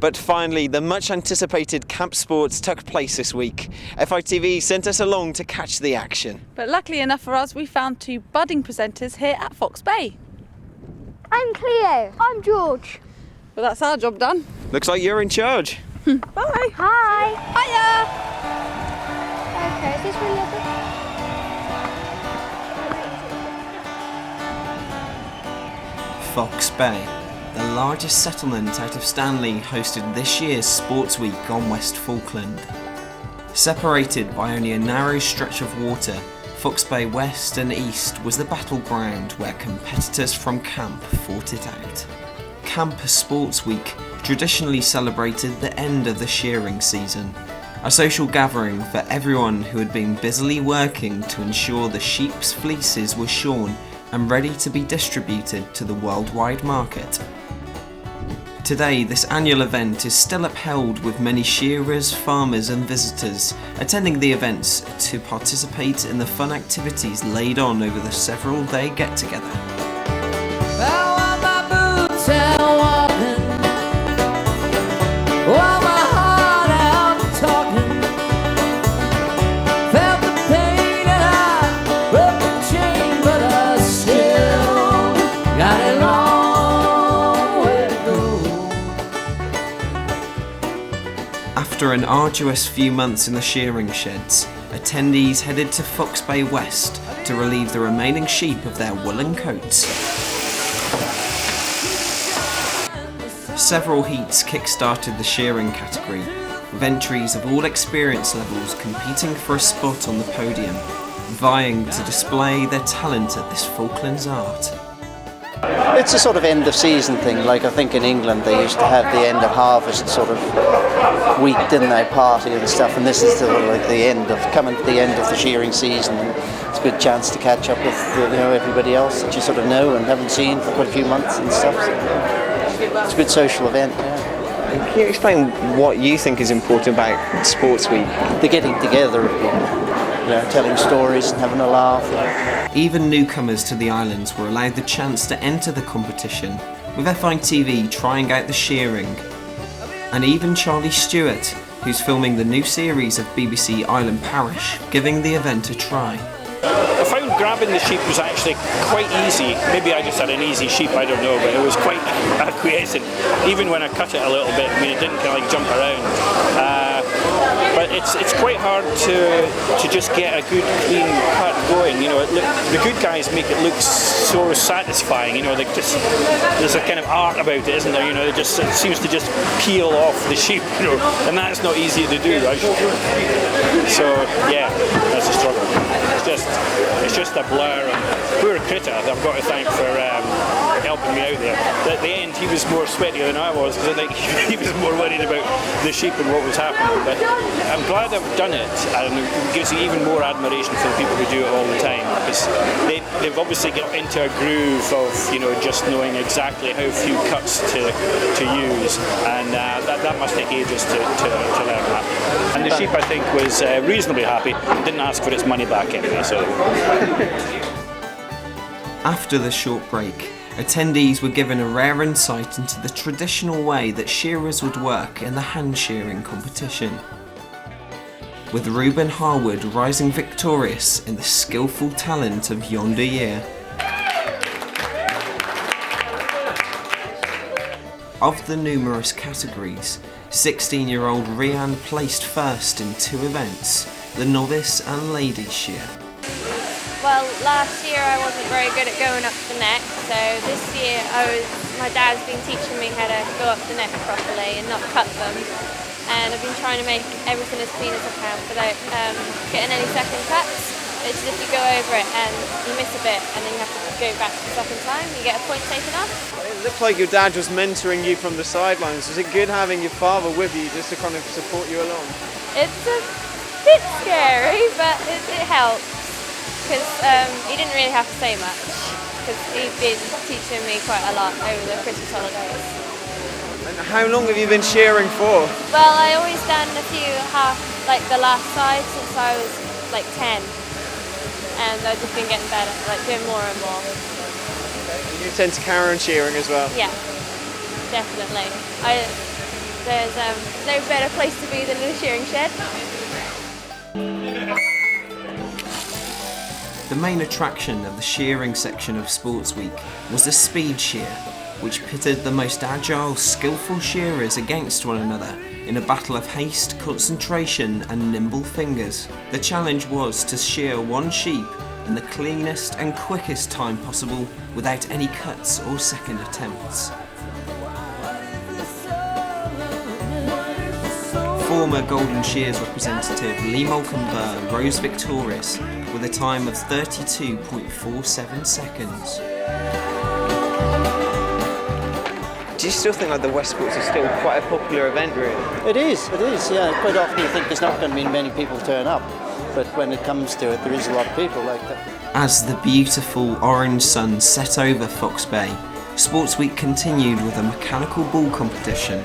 But finally, the much anticipated camp sports took place this week. FITV sent us along to catch the action. But luckily enough for us, we found two budding presenters here at Foxbay. I'm Cleo. I'm George. Well, that's our job done. Looks like you're in charge. Bye. Hi. Hiya. Okay, is this really open? Foxbay, the largest settlement out of Stanley, hosted this year's Sports Week on West Falkland. Separated by only a narrow stretch of water, Foxbay West and East was the battleground where competitors from camp fought it out. Camp Sports Week traditionally celebrated the end of the shearing season, a social gathering for everyone who had been busily working to ensure the sheep's fleeces were shorn and ready to be distributed to the worldwide market. Today, this annual event is still upheld with many shearers, farmers and visitors attending the events to participate in the fun activities laid on over the several-day get-together. After an arduous few months in the shearing sheds, attendees headed to Foxbay West to relieve the remaining sheep of their woolen coats. Several heats kick-started the shearing category, with entries of all experience levels competing for a spot on the podium, vying to display their talent at this Falklands art. It's a sort of end of season thing, like I think in England they used to have the end of harvest sort of week, didn't they, party and stuff, and this is sort of like the end of, coming to the end of the shearing season, and it's a good chance to catch up with everybody else that you sort of know and haven't seen for quite a few months and stuff, so it's a good social event, yeah. Can you explain what you think is important about Sports Week? The getting together of people, telling stories and having a laugh. Even newcomers to the islands were allowed the chance to enter the competition, with FITV trying out the shearing. And even Charlie Stewart, who's filming the new series of BBC Island Parish, giving the event a try. I found grabbing the sheep was actually quite easy. Maybe I just had an easy sheep, I don't know, but it was quite acquiescent. Even when I cut it a little bit, I mean, it didn't kind of like jump around. But it's quite hard to just get a good clean cut going. The good guys make it look so satisfying. There's a kind of art about it, isn't there? It seems to just peel off the sheep. And that's not easy to do. Right? So yeah, that's a struggle. It's just a blur. And poor Critter, I've got to thank for helping me out there. At the end, he was more sweaty than I was because I think he was more worried about the sheep and what was happening. But I'm glad I've done it, and it gives you even more admiration for the people who do it all the time, because they've obviously got into a groove of just knowing exactly how few cuts to use, and that must take ages to learn that. And the sheep, I think, was reasonably happy and didn't ask for its money back anyway. So. After the short break, attendees were given a rare insight into the traditional way that shearers would work in the hand shearing competition, with Reuben Harwood rising victorious in the skillful talent of yonder year. Of the numerous categories, 16-year-old Rianne placed first in two events, the novice and ladies shear. Well, last year I wasn't very good at going up the neck, so this year my dad's been teaching me how to go up the neck properly and not cut them. And I've been trying to make everything as clean as I can without getting any second cuts. It's just if you go over it and you miss a bit and then you have to go back the second time, you get a point taken off. It looked like your dad was mentoring you from the sidelines. Was it good having your father with you just to kind of support you along? It's a bit scary, but it helps. Because he didn't really have to say much, because he'd been teaching me quite a lot over the Christmas holidays. And how long have you been shearing for? Well, I always done a few the last side since I was like 10, and I've just been getting better, like doing more and more. Okay. And you tend to carry on shearing as well? Yeah, definitely. There's no better place to be than in a shearing shed. The main attraction of the shearing section of Sports Week was the speed shear, which pitted the most agile, skillful shearers against one another in a battle of haste, concentration and nimble fingers. The challenge was to shear one sheep in the cleanest and quickest time possible without any cuts or second attempts. Former Golden Shears representative Lee Malcolm-Burr rose victorious with a time of 32.47 seconds. Do you still think like the West Sports is still quite a popular event, really? It is, yeah. Quite often you think there's not going to be many people turn up, but when it comes to it, there is a lot of people like that. As the beautiful orange sun set over Foxbay, Sports Week continued with a mechanical ball competition.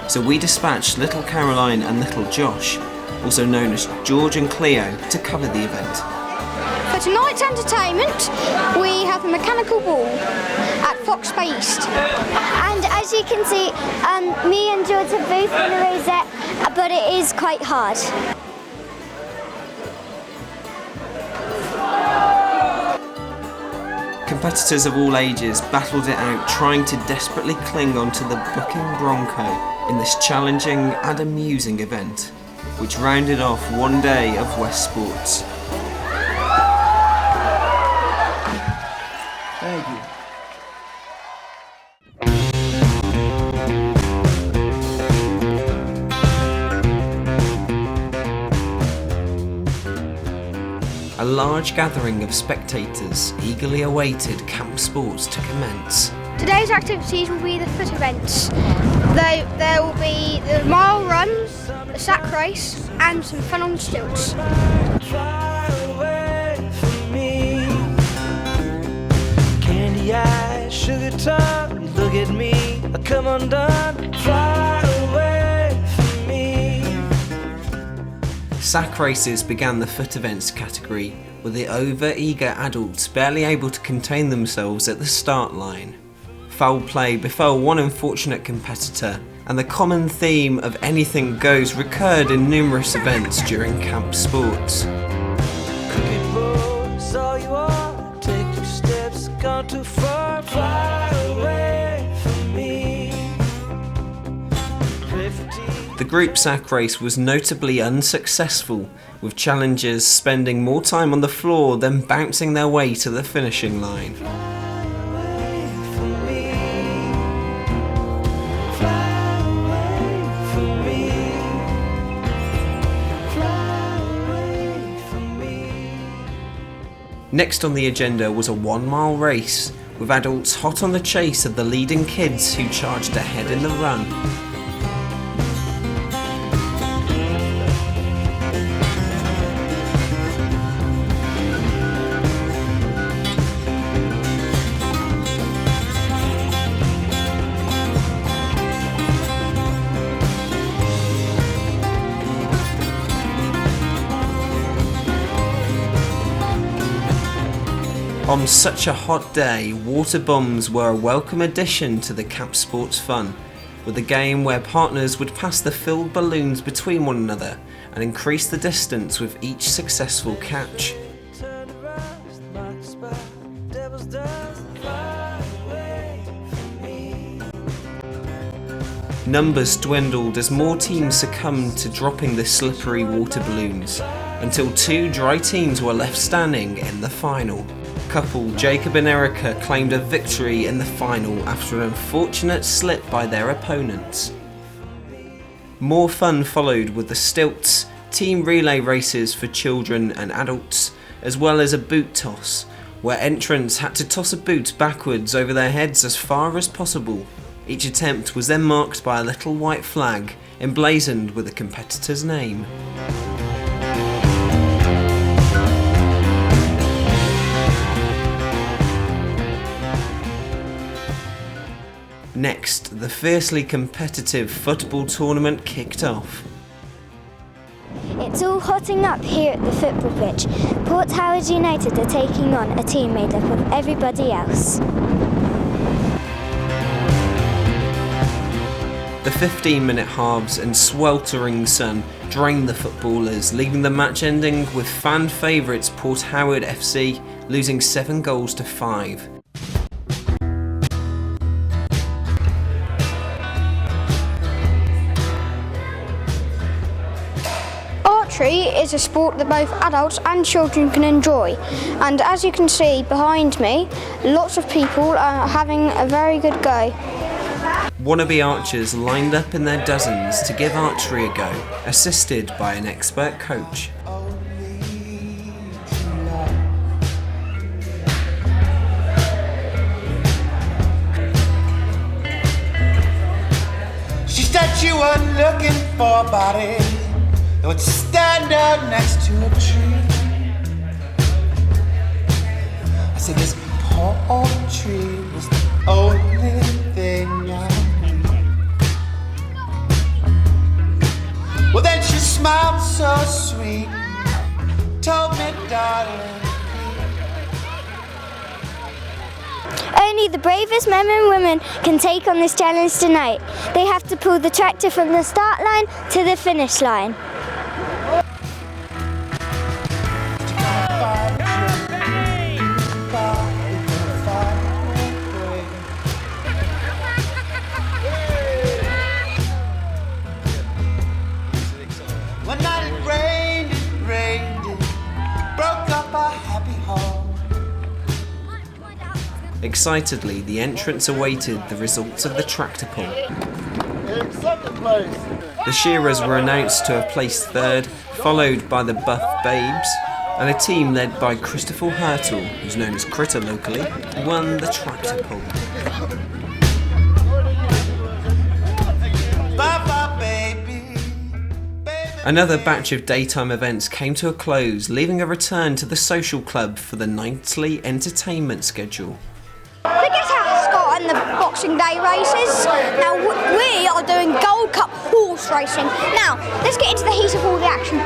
So we dispatched little Caroline and little Josh, also known as George and Cleo, to cover the event. For tonight's entertainment, we have a mechanical ball at Foxbay East. And as you can see, me and George are both in the rosette, but it is quite hard. Competitors of all ages battled it out, trying to desperately cling onto the bucking bronco in this challenging and amusing event, which rounded off one day of West Sports. Thank you. A large gathering of spectators eagerly awaited camp sports to commence. Today's activities will be the foot events. There will be the mile runs, the sack race, and some fun on stilts. Candy eyes, sugar tongue, look at me, come undone, fly away from me. Sack races began the foot events category, with the over-eager adults barely able to contain themselves at the start line. Foul play befell one unfortunate competitor, and the common theme of anything goes recurred in numerous events during camp sports. Crooked roads, all you are, take 2 steps, gone too far, fly away from me. Pray for tea. The group sack race was notably unsuccessful, with challengers spending more time on the floor than bouncing their way to the finishing line. Next on the agenda was a 1-mile race, with adults hot on the chase of the leading kids who charged ahead in the run. On such a hot day, water bombs were a welcome addition to the camp sports fun, with a game where partners would pass the filled balloons between one another and increase the distance with each successful catch. Numbers dwindled as more teams succumbed to dropping the slippery water balloons, until 2 dry teams were left standing in the final. Couple Jacob and Erica claimed a victory in the final after an unfortunate slip by their opponents. More fun followed with the stilts, team relay races for children and adults, as well as a boot toss, where entrants had to toss a boot backwards over their heads as far as possible. Each attempt was then marked by a little white flag, emblazoned with a competitor's name. Next, the fiercely competitive football tournament kicked off. It's all hotting up here at the football pitch. Port Howard United are taking on a team made up of everybody else. The 15-minute halves and sweltering sun drained the footballers, leaving the match ending with fan favourites Port Howard FC losing 7 goals to 5. Archery is a sport that both adults and children can enjoy, and as you can see behind me, lots of people are having a very good go. Wannabe archers lined up in their dozens to give archery a go, assisted by an expert coach. She said she was looking for a body that would stand out next to a tree. I said this poetry was the only thing I knew. Well then she smiled so sweet, told me darling, only the bravest men and women can take on this challenge tonight. They have to pull the tractor from the start line to the finish line. one night it rained, broke up our happy home. Excitedly, the entrants awaited the results of the tractor pull. The shearers were announced to have placed third, followed by the Buff Babes, and a team led by Christopher Hurtle, who's known as Critter locally, won the tractor pull. Another batch of daytime events came to a close, leaving a return to the social club for the nightly entertainment schedule. The Get Out Scott and the Boxing Day races. Now we are doing Gold Cup horse racing. Now let's get into the heat of all the action.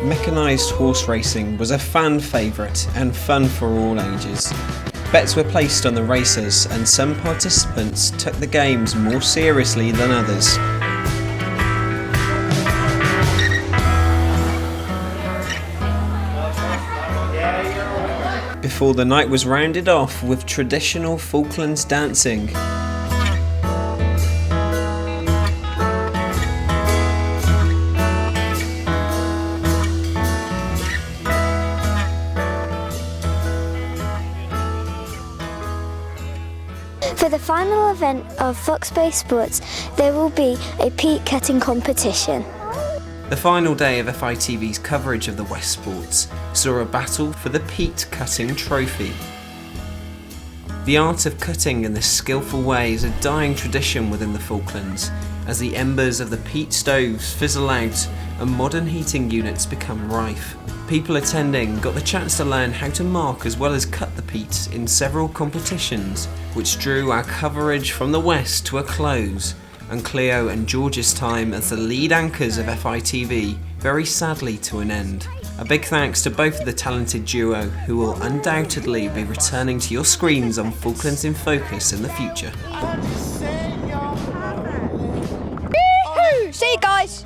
Mechanised horse racing was a fan favourite and fun for all ages. Bets were placed on the racers, and some participants took the games more seriously than others. Before the night was rounded off with traditional Falklands dancing. For the final event of Foxbay Sports, there will be a peat cutting competition. The final day of FITV's coverage of the West Sports saw a battle for the peat cutting trophy. The art of cutting in this skillful way is a dying tradition within the Falklands, as the embers of the peat stoves fizzle out and modern heating units become rife. People attending got the chance to learn how to mark as well as cut the peat in several competitions, which drew our coverage from the West to a close, and Cleo and George's time as the lead anchors of FITV very sadly to an end. A big thanks to both of the talented duo, who will undoubtedly be returning to your screens on Falklands in Focus in the future. Woohoo! See you guys!